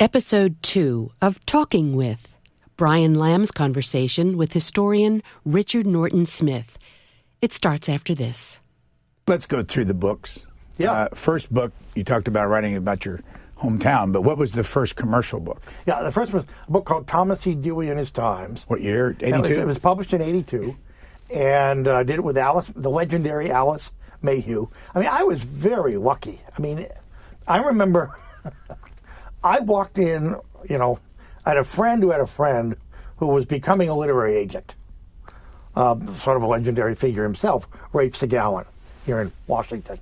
Episode 2 of Talking With, Brian Lamb's conversation with historian Richard Norton Smith. It starts after this. Let's go through the books. Yeah. First book, you talked about writing about your hometown, but what was the first commercial book? Yeah, the first was a book called Thomas Dewey and His Times. What year? 82? It was published in 82, and I did it with the legendary Alice Mayhew. I mean, I was very lucky. I mean, I remember I walked in, I had a friend who was becoming a literary agent, sort of a legendary figure himself, Rafe Segallen, here in Washington.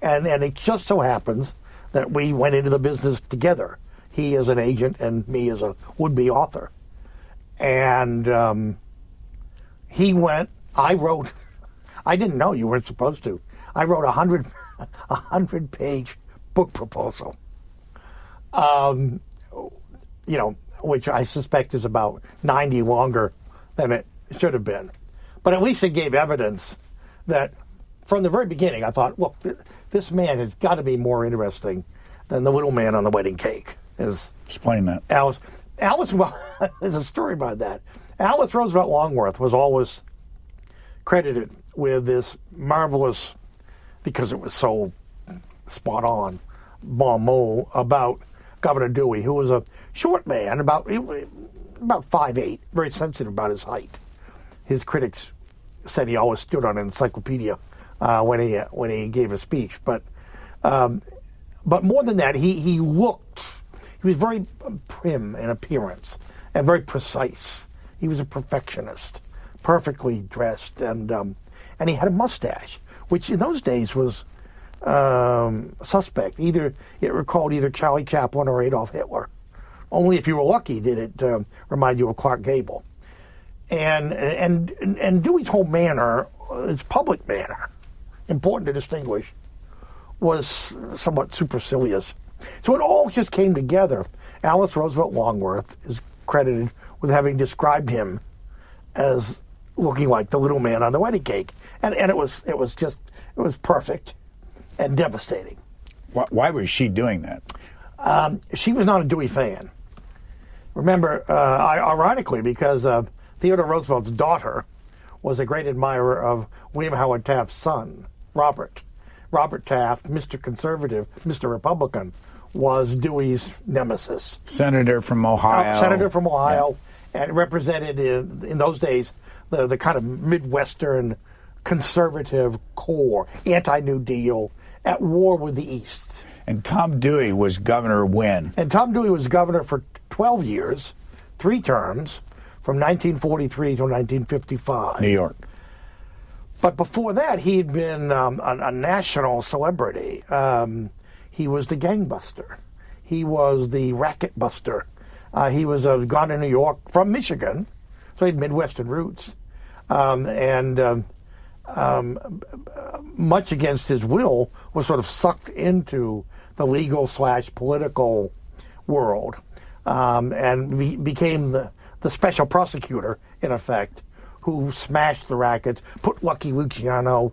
And it just so happens that we went into the business together, he as an agent and me as a would-be author. And I wrote, I didn't know you weren't supposed to, I wrote a 100-page book proposal, which I suspect is about 90 longer than it should have been. But at least it gave evidence that from the very beginning, I thought, look, this man has got to be more interesting than the little man on the wedding cake. Explain that. Alice, well, there's a story about that. Alice Roosevelt Longworth was always credited with this marvelous, because it was so spot on, bon mot about Governor Dewey, who was a short man, about 5'8", very sensitive about his height. His critics said he always stood on an encyclopedia when he gave a speech, but more than that, he was very prim in appearance and very precise. He was a perfectionist, perfectly dressed, and he had a mustache, which in those days was suspect. Either it recalled either Charlie Chaplin or Adolf Hitler. Only if you were lucky did it remind you of Clark Gable. And Dewey's whole manner, his public manner, important to distinguish, was somewhat supercilious. So it all just came together. Alice Roosevelt Longworth is credited with having described him as looking like the little man on the wedding cake, and it was perfect and devastating. Why was she doing that? She was not a Dewey fan. Remember, ironically, because Theodore Roosevelt's daughter was a great admirer of William Howard Taft's son, Robert. Robert Taft, Mr. Conservative, Mr. Republican, was Dewey's nemesis. Senator from Ohio. And represented in those days the kind of Midwestern conservative core, anti-New Deal, at war with the East. And Tom Dewey was governor when? And Tom Dewey was governor for 12 years, 3 terms, from 1943 to 1955. New York. But before that, he had been a national celebrity. He was the gangbuster. He was the racket buster. He was gone to New York from Michigan, so he had Midwestern roots. Much against his will, was sort of sucked into the legal/political world, and became the special prosecutor, in effect, who smashed the rackets, put Lucky Luciano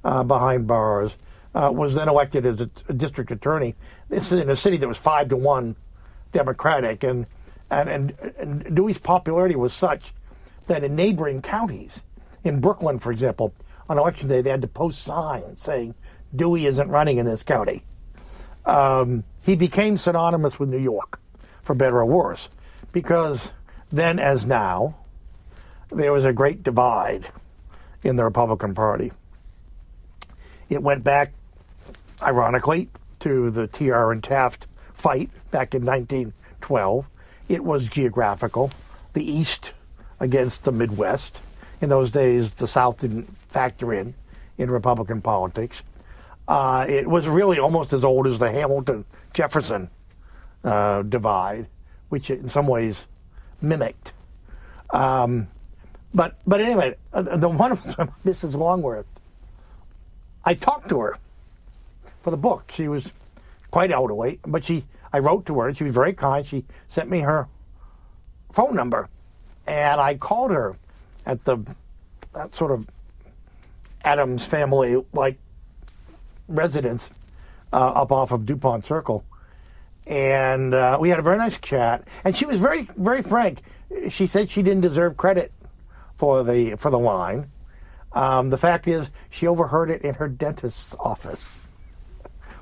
behind bars, was then elected as a district attorney. This is in a city that was 5-1 Democratic, and Dewey's popularity was such that in neighboring counties, in Brooklyn, for example, on election day, they had to post signs saying, Dewey isn't running in this county. He became synonymous with New York, for better or worse, because then as now, there was a great divide in the Republican Party. It went back, ironically, to the TR and Taft fight back in 1912. It was geographical, the East against the Midwest. In those days, the South didn't factor in Republican politics. It was really almost as old as the Hamilton-Jefferson divide, which it in some ways mimicked. But anyway, the wonderful Mrs. Longworth, I talked to her for the book. She was quite elderly, but I wrote to her, and she was very kind. She sent me her phone number, and I called her at that sort of Addams family-like residence up off of DuPont Circle, And we had a very nice chat. And she was very, very frank. She said she didn't deserve credit for the line. The fact is, she overheard it in her dentist's office.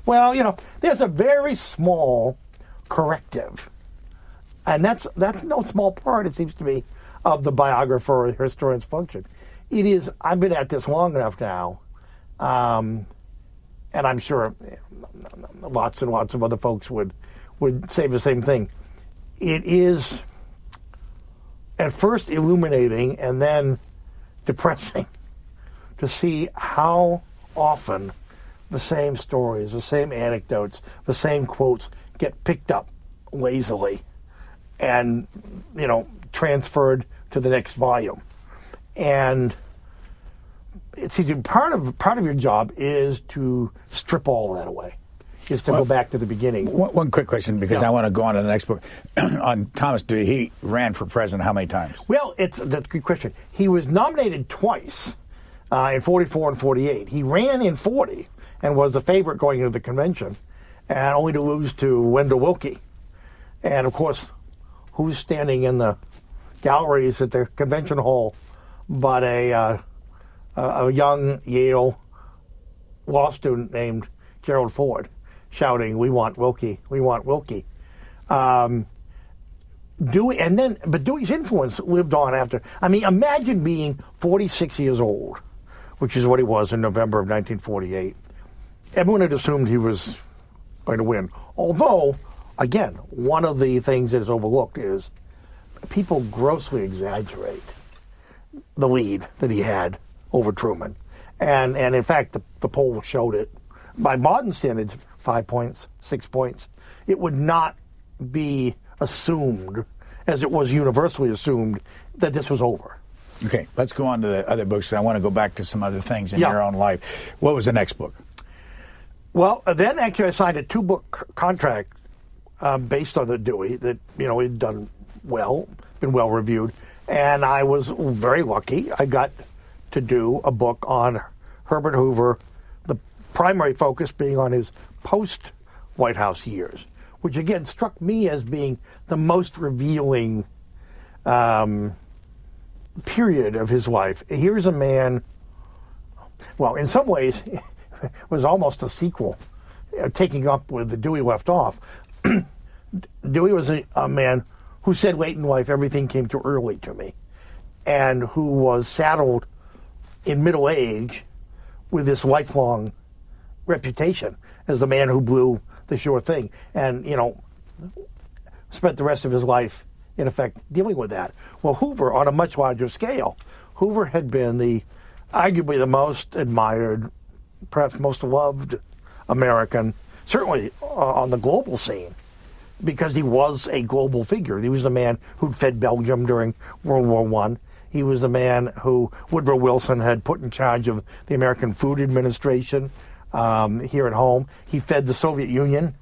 Well, there's a very small corrective. And that's no small part, it seems to me, of the biographer or historian's function. It is, I've been at this long enough now, and I'm sure lots and lots of other folks would say the same thing. It is at first illuminating and then depressing to see how often the same stories, the same anecdotes, the same quotes get picked up lazily and, transferred to the next volume. And it's part of your job is to strip all of that away. Is to go back to the beginning. One quick question, because I want to go on to the next book. On Thomas Dewey, he ran for president how many times? Well, that's a good question. He was nominated twice, in 44 and 48. He ran in 40 and was the favorite going into the convention, and only to lose to Wendell Willkie. And, of course, who's standing in the galleries at the convention hall but a young Yale law student named Gerald Ford, shouting, "We want Willkie, we want Willkie." But Dewey's influence lived on after. I mean, imagine being 46 years old, which is what he was in November of 1948. Everyone had assumed he was going to win. Although, again, one of the things that is overlooked is people grossly exaggerate the lead that he had over Truman. And in fact, the poll showed it. By modern standards, 5 points, 6 points. It would not be assumed, as it was universally assumed, that this was over. Okay, let's go on to the other books. I want to go back to some other things in your own life. What was the next book? Well, then actually I signed a 2-book contract based on the Dewey that, he'd done well, been well reviewed. And I was very lucky. I got to do a book on Herbert Hoover, the primary focus being on his post-White House years, which again struck me as being the most revealing period of his life. Here's a man, well, in some ways, was almost a sequel, taking up where the Dewey left off. Dewey was a man who said late in life, everything came too early to me, and who was saddled in middle age with this lifelong reputation as the man who blew the sure thing, and spent the rest of his life in effect dealing with that. Well, Hoover, on a much larger scale, Hoover had been arguably the most admired, perhaps most loved American, certainly on the global scene, because he was a global figure. He was the man who'd fed Belgium during World War I. He was the man who Woodrow Wilson had put in charge of the American Food Administration here at home. He fed the Soviet Union,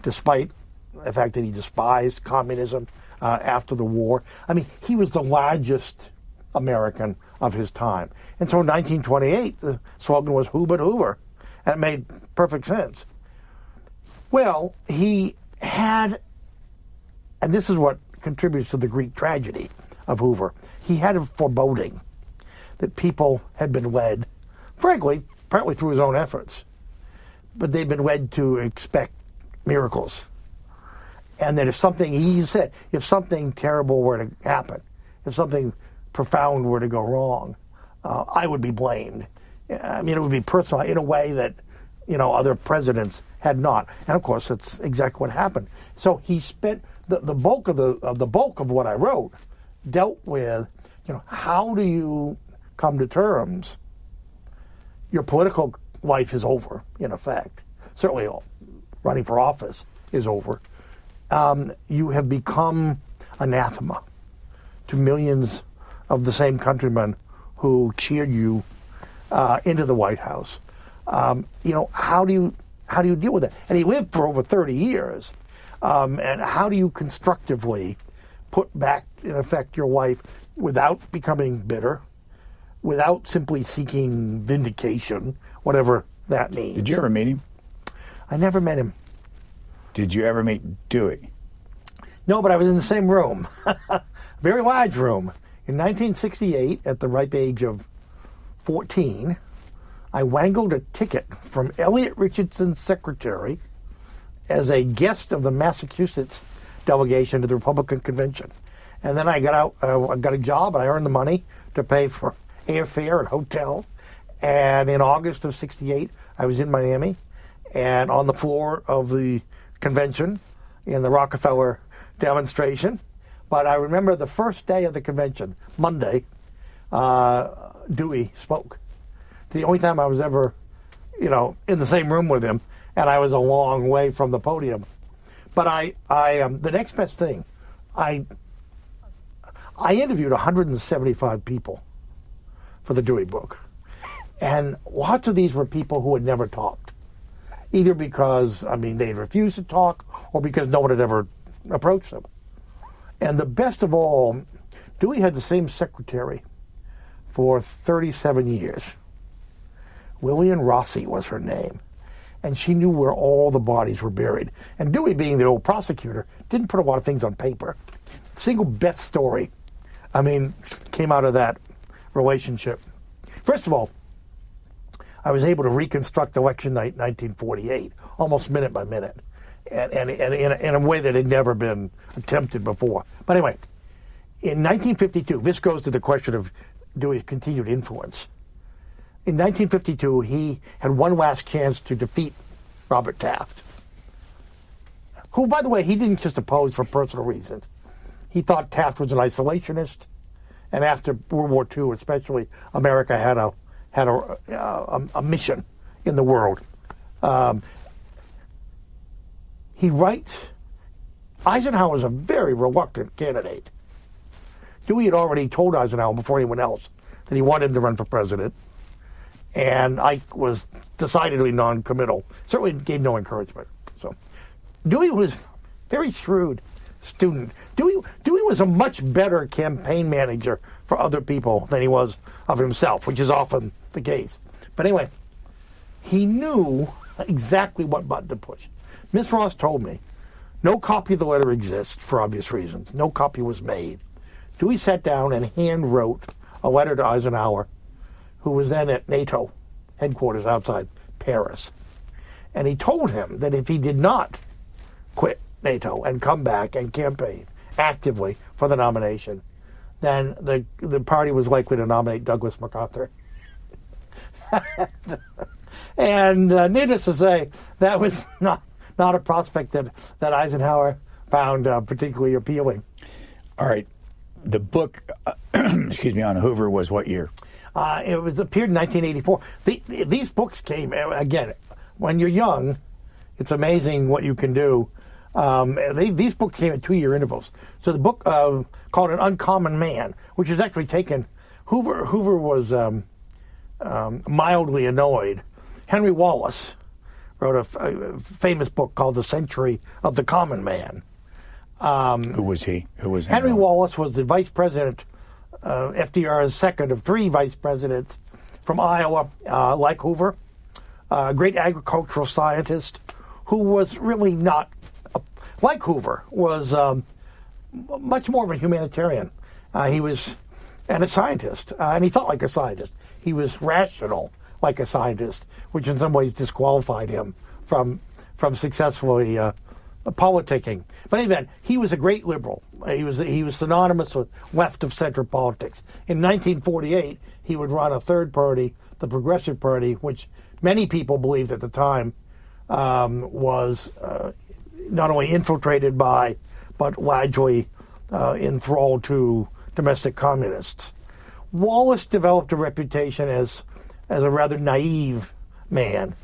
despite the fact that he despised communism after the war. I mean, he was the largest American of his time. And so in 1928, the slogan was Herbert Hoover, and it made perfect sense. Well, he had, and this is what contributes to the Greek tragedy of Hoover, he had a foreboding that people had been led, frankly, partly through his own efforts, but they'd been led to expect miracles. And that if something terrible were to happen, if something profound were to go wrong, I would be blamed. I mean, it would be personal in a way that, other presidents had not. And of course, that's exactly what happened. So he spent the bulk of what I wrote dealt with, how do you come to terms? Your political life is over, in effect. Certainly, running for office is over. You have become anathema to millions of the same countrymen who cheered you into the White House. How do you deal with that? And he lived for over 30 years. And how do you constructively put back, in effect, your life without becoming bitter, without simply seeking vindication, whatever that means? Did you ever meet him? I never met him. Did you ever meet Dewey? No, but I was in the same room. Very large room. In 1968, at the ripe age of 14, I wangled a ticket from Elliot Richardson's secretary as a guest of the Massachusetts delegation to the Republican convention. And then I got out, I got a job, and I earned the money to pay for airfare and hotel. And in August of 68, I was in Miami and on the floor of the convention in the Rockefeller demonstration. But I remember the first day of the convention, Monday, Dewey spoke. It's the only time I was ever, in the same room with him, and I was a long way from the podium. But the next best thing, I interviewed 175 people for the Dewey book. And lots of these were people who had never talked, either because, they'd refused to talk or because no one had ever approached them. And the best of all, Dewey had the same secretary for 37 years. Lillian Rossi was her name. And she knew where all the bodies were buried. And Dewey, being the old prosecutor, didn't put a lot of things on paper. The single best story, came out of that relationship. First of all, I was able to reconstruct election night 1948, almost minute by minute, and in a way that had never been attempted before. But anyway, in 1952, this goes to the question of Dewey's continued influence. In 1952, he had one last chance to defeat Robert Taft, who, by the way, he didn't just oppose for personal reasons. He thought Taft was an isolationist, and after World War II, especially, America had a mission in the world. He writes, Eisenhower was a very reluctant candidate. Dewey had already told Eisenhower before anyone else that he wanted him to run for president, and Ike was decidedly non-committal. Certainly gave no encouragement. So Dewey was very shrewd student. Dewey was a much better campaign manager for other people than he was of himself, which is often the case. But anyway, he knew exactly what button to push. Miss Ross told me no copy of the letter exists for obvious reasons. No copy was made. Dewey sat down and hand wrote a letter to Eisenhower, who was then at NATO headquarters outside Paris. And he told him that if he did not quit NATO and come back and campaign actively for the nomination, then the party was likely to nominate Douglas MacArthur. And needless to say, that was not a prospect that Eisenhower found particularly appealing. All right. The book, on Hoover was what year? It appeared in 1984. These books came, again, when you're young, it's amazing what you can do. These books came at 2-year intervals. So the book called An Uncommon Man, which is actually taken, Hoover was mildly annoyed. Henry Wallace wrote a famous book called The Century of the Common Man. Who was he? Henry Wallace was the vice president, FDR's second of 3 vice presidents from Iowa, like Hoover, a great agricultural scientist who was really not, like Hoover, was much more of a humanitarian. He was, and a scientist, and he thought like a scientist. He was rational like a scientist, which in some ways disqualified him from successfully politicking. But in any event, he was a great liberal. He was synonymous with left of center politics. In 1948, he would run a third party, the Progressive Party, which many people believed at the time was not only infiltrated by, but largely enthralled to domestic communists. Wallace developed a reputation as a rather naive man.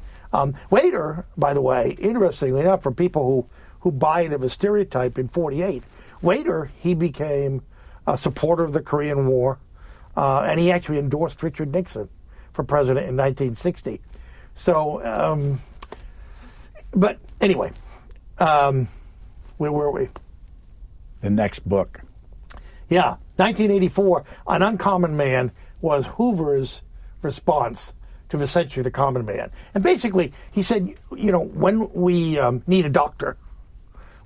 Later, by the way, interestingly enough, for people who buy into the stereotype in 48, later he became a supporter of the Korean War, and he actually endorsed Richard Nixon for president in 1960. So, but anyway, where were we? The next book. Yeah, 1984, An Uncommon Man was Hoover's response to the Century of the Common Man. And basically, he said, when we need a doctor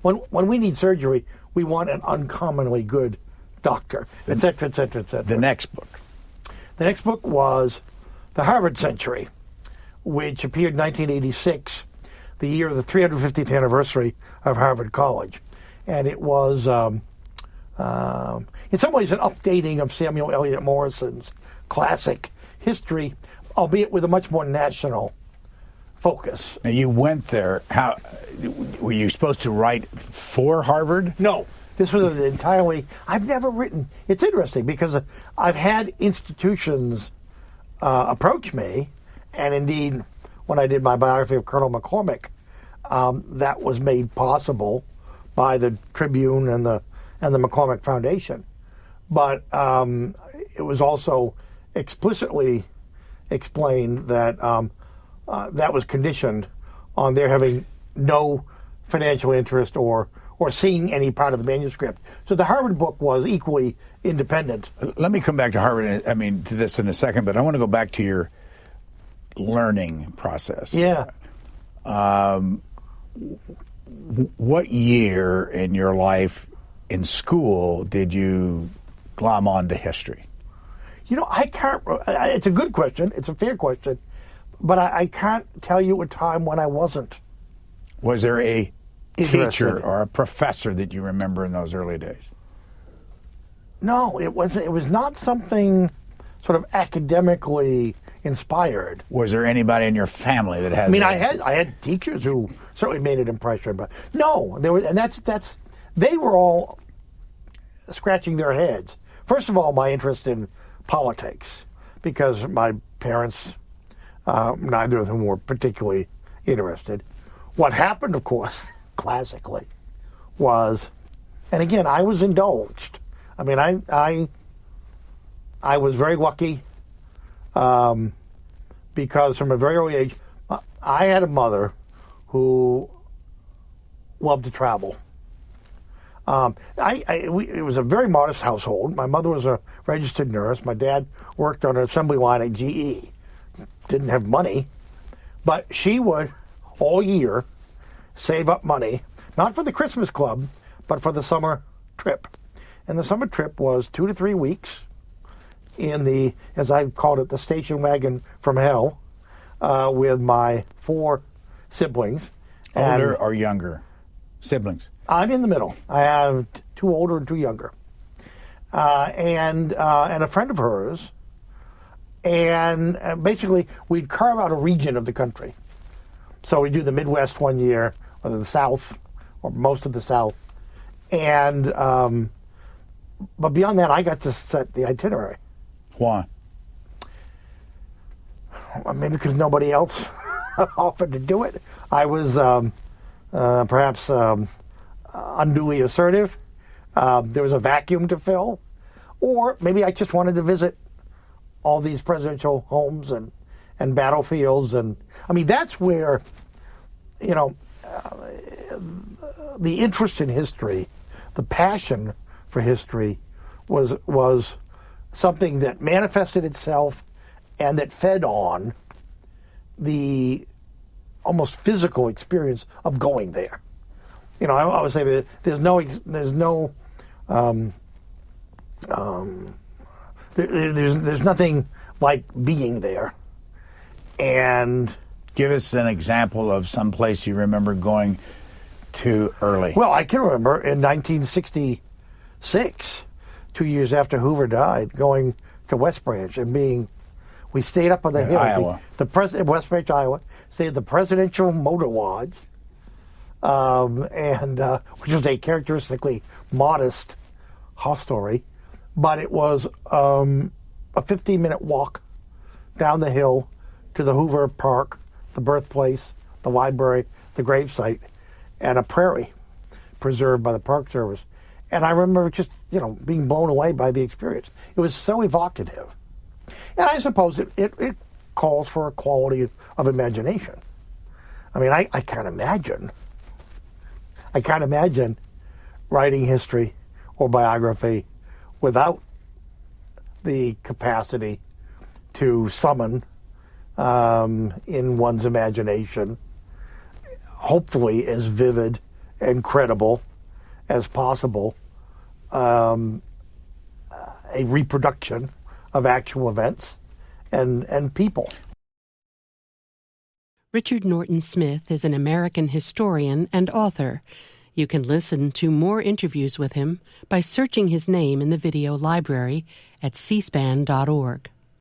when we need surgery, we want an uncommonly good doctor, et cetera, et cetera, et cetera. The next book. The next book was The Harvard Century, which appeared in 1986, the year of the 350th anniversary of Harvard College. And it was, in some ways, an updating of Samuel Eliot Morrison's classic history, albeit with a much more national focus. Now, you went there. How were you supposed to write for Harvard? No. This was entirely... I've never written... It's interesting because I've had institutions approach me, and indeed, when I did my biography of Colonel McCormick, that was made possible by the Tribune and the McCormick Foundation. But it was also explicitly explained that that was conditioned on their having no financial interest or seeing any part of the manuscript. So the Harvard book was equally independent. Let me come back to Harvard, to this in a second, but I want to go back to your learning process. Yeah. What year in your life in school did you glom onto history? I can't... It's a good question. It's a fair question. But I can't tell you a time when I wasn't. Was there a teacher or a professor that you remember in those early days? No, it was not something sort of academically inspired. Was there anybody in your family that had? I had teachers who certainly made an impression, but no, there was, and that's they were all scratching their heads. First of all, my interest in politics, because my parents, neither of them were particularly interested. What happened, of course, classically, was, and again, I was indulged. I was very lucky because from a very early age, I had a mother who loved to travel. It was a very modest household. My mother was a registered nurse. My dad worked on an assembly line at GE. Didn't have money, but she would all year save up money, not for the Christmas club, but for the summer trip. And the summer trip was 2 to 3 weeks in the, as I called it, the station wagon from hell, with my 4 siblings. Older or younger siblings? I'm in the middle. I have 2 older and 2 younger. And a friend of hers. And basically, we'd carve out a region of the country. So we'd do the Midwest one year, or the South, or most of the South. And, but beyond that, I got to set the itinerary. Why? Maybe because nobody else offered to do it. I was perhaps unduly assertive. There was a vacuum to fill. Or maybe I just wanted to visit all these presidential homes and battlefields. And that's where, the interest in history, the passion for history was something that manifested itself and that fed on the almost physical experience of going there. I always say that there's nothing like being there. And give us an example of some place you remember going to early. Well, I can remember in 1966, 2 years after Hoover died, going to West Branch and we stayed up on the hill. Iowa. West Branch, Iowa. Stayed at the Presidential Motor Lodge, which was a characteristically modest hostelry, but it was a 15-minute walk down the hill to the Hoover Park, the birthplace, the library, the gravesite, and a prairie preserved by the Park Service. And I remember just, being blown away by the experience. It was so evocative. And I suppose it calls for a quality of imagination. I can't imagine writing history or biography without the capacity to summon in one's imagination, hopefully as vivid and credible as possible a reproduction of actual events and people. Richard Norton Smith is an American historian and author. You can listen to more interviews with him by searching his name in the video library at cspan.org.